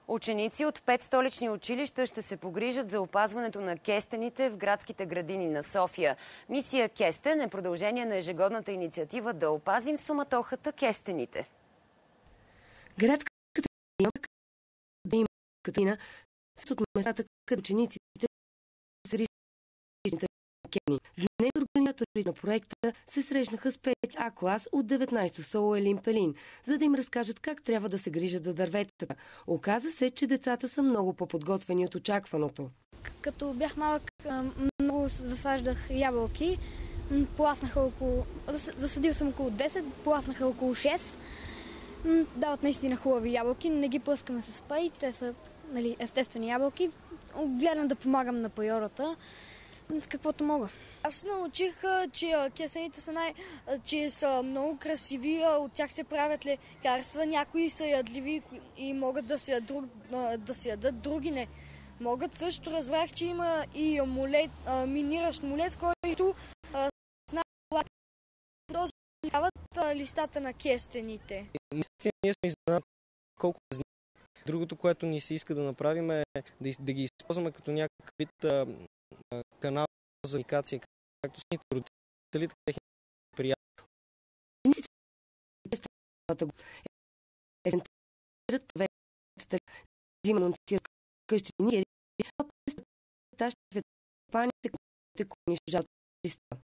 Ученици от 5 столични училища ще се погрижат за опазването на кестените в градските градини на София. Мисия Кестен е продължение на ежегодната инициатива да опазим в суматохата кестените. Градската градина от местата, където учениците са рижните кени. Днес организаторите на проекта се срещнаха с 5А клас от 19-то село Елин Пелин, за да им разкажат как трябва да се грижат за дърветата. Оказа се, че децата са много по-подготвени от очакваното. Като бях малък, много засаждах ябълки. Засадил съм около 10, пласнаха около 6. Дават наистина хубави ябълки, не ги пръскаме с спрей, те са естествени ябълки. Гледам да помагам на природата, с каквото мога. Аз научих, че кесените че са много красиви, от тях се правят лекарства. Някои са ядливи и могат да се ядат, други не. Могат също, разбрах, че има и миниращ молет, който разрушават листата на кестените. Наистина ние сме изненадани колко е. Другото, което ни се иска да направим е да ги използваме като някакъв вид канал за комуникация, както с родители, така и приятели. Монтират къщи ние, а през ще паните, които жат листа.